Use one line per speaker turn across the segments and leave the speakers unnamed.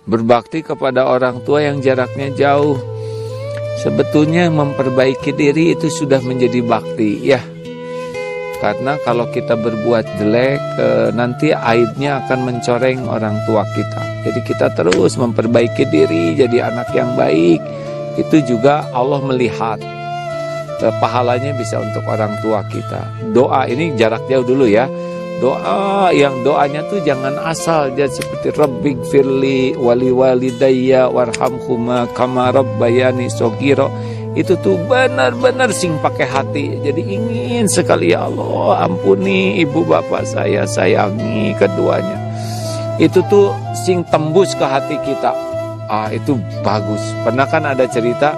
berbakti kepada orang tua yang jaraknya jauh. Sebetulnya memperbaiki diri itu sudah menjadi bakti ya. Karena kalau kita berbuat jelek, nanti aibnya akan mencoreng orang tua kita. Jadi kita terus memperbaiki diri, jadi anak yang baik. Itu juga Allah melihat. Pahalanya bisa untuk orang tua kita. Doa ini jarak jauh dulu ya. Doa yang doanya tuh jangan asal. Jadi seperti Rabbig firli wali walidayya warhamhuma kama rabbayani shogiro. Itu tuh benar-benar sing pakai hati. Jadi ingin sekali, ya Allah ampuni ibu bapak saya, sayangi keduanya. Itu tuh sing tembus ke hati kita. Itu bagus. Pernah kan ada cerita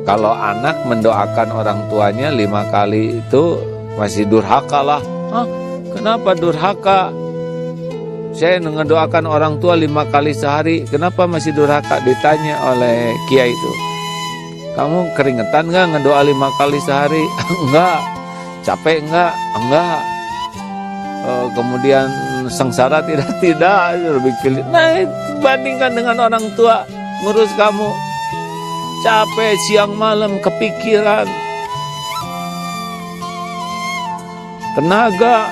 kalau anak mendoakan orang tuanya 5 kali itu masih durhaka lah. Kenapa durhaka? Saya ngedoakan orang tua 5 kali sehari, kenapa masih durhaka? Ditanya oleh kiai itu. Kamu keringetan nggak ngedoa 5 kali sehari? Enggak. Capek enggak? Enggak. Kemudian sengsara tidak. Lebih pilih. Nah, bandingkan dengan orang tua ngurus kamu. Capek siang malam, kepikiran. Tenaga,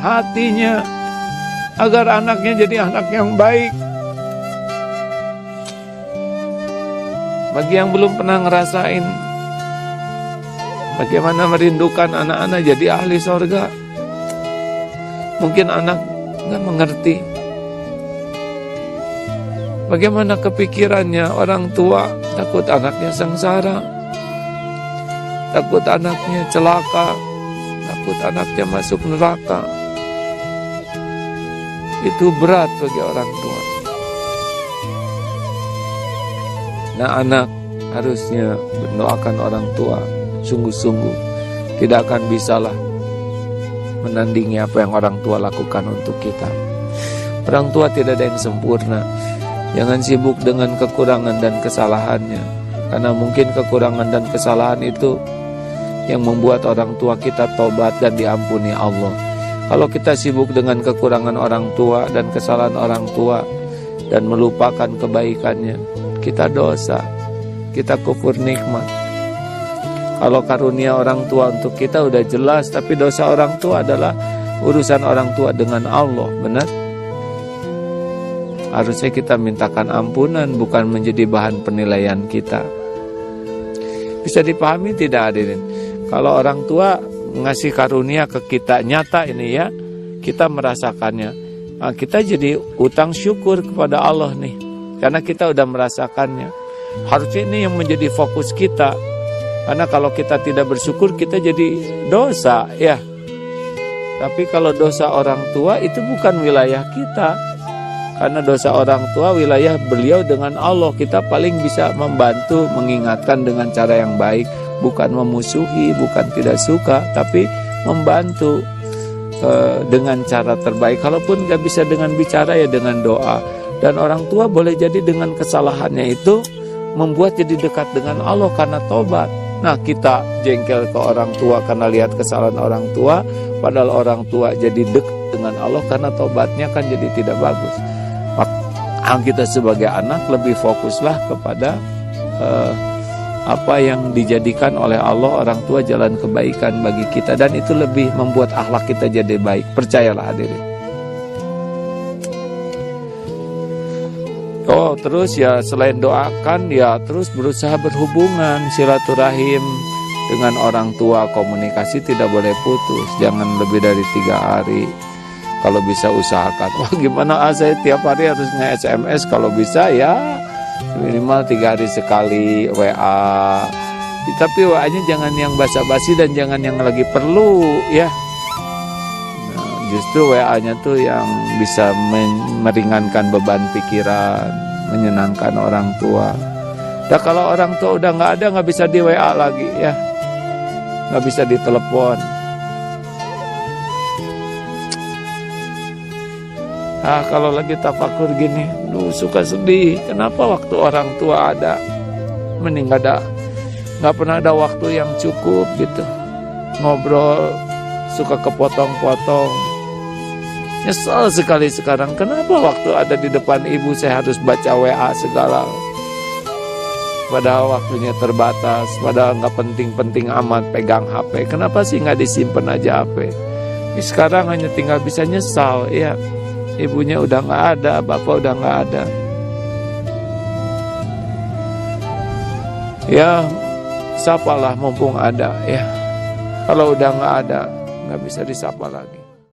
hatinya, agar anaknya jadi anak yang baik. Bagi yang belum pernah ngerasain bagaimana merindukan anak-anak jadi ahli surga, mungkin anak nggak mengerti bagaimana kepikirannya orang tua. Takut anaknya sengsara, takut anaknya celaka, takut anaknya masuk neraka. Itu berat bagi orang tua. Nah, anak harusnya mendoakan orang tua sungguh-sungguh. Tidak akan bisalah menandingi apa yang orang tua lakukan untuk kita. Orang tua tidak ada yang sempurna. Jangan sibuk dengan kekurangan dan kesalahannya. Karena mungkin kekurangan dan kesalahan itu yang membuat orang tua kita tobat dan diampuni Allah. Kalau kita sibuk dengan kekurangan orang tua dan kesalahan orang tua dan melupakan kebaikannya, kita dosa, kita kufur nikmat. Kalau karunia orang tua untuk kita udah jelas, tapi dosa orang tua adalah urusan orang tua dengan Allah, benar? Harusnya kita mintakan ampunan, bukan menjadi bahan penilaian kita. Bisa dipahami tidak hadirin? Kalau orang tua ngasih karunia ke kita nyata ini ya, kita merasakannya. Nah, kita jadi utang syukur kepada Allah nih, karena kita udah merasakannya. Harusnya ini yang menjadi fokus kita, karena kalau kita tidak bersyukur kita jadi dosa ya. Tapi kalau dosa orang tua itu bukan wilayah kita, karena dosa orang tua wilayah beliau dengan Allah. Kita paling bisa membantu, mengingatkan dengan cara yang baik. Bukan memusuhi, bukan tidak suka, tapi membantu dengan cara terbaik. Kalaupun gak bisa dengan bicara ya dengan doa. Dan orang tua boleh jadi dengan kesalahannya itu membuat jadi dekat dengan Allah karena tobat. Nah, kita jengkel ke orang tua karena lihat kesalahan orang tua, padahal orang tua jadi dekat dengan Allah karena tobatnya kan jadi tidak bagus. Maka kita sebagai anak lebih fokuslah kepada apa yang dijadikan oleh Allah orang tua jalan kebaikan bagi kita, dan itu lebih membuat akhlak kita jadi baik. Percayalah hadirin. Terus ya selain doakan ya terus berusaha berhubungan silaturahim dengan orang tua. Komunikasi tidak boleh putus, jangan lebih dari 3 hari. Kalau bisa usahakan. Wah, gimana saya tiap hari harus nge-SMS? Kalau bisa ya minimal 3 hari sekali WA. Tapi WA-nya jangan yang basa-basi dan jangan yang lagi perlu ya. Nah, justru WA-nya tuh yang bisa meringankan beban pikiran, menyenangkan orang tua. Nah, kalau orang tua udah nggak ada, nggak bisa di WA lagi ya, nggak bisa ditelepon. Kalau lagi tafakur gini, suka sedih. Kenapa waktu orang tua ada, mending nggak pernah ada waktu yang cukup gitu. Ngobrol suka kepotong-potong. Nyesal sekali sekarang, kenapa waktu ada di depan ibu saya harus baca WA segala. Padahal waktunya terbatas, padahal nggak penting-penting amat pegang HP. Kenapa sih nggak disimpan aja HP? Ini sekarang hanya tinggal bisa nyesal, ya. Ibunya udah nggak ada, bapak udah nggak ada. Ya, sapalah mumpung ada, ya. Kalau udah nggak ada, nggak bisa disapa lagi.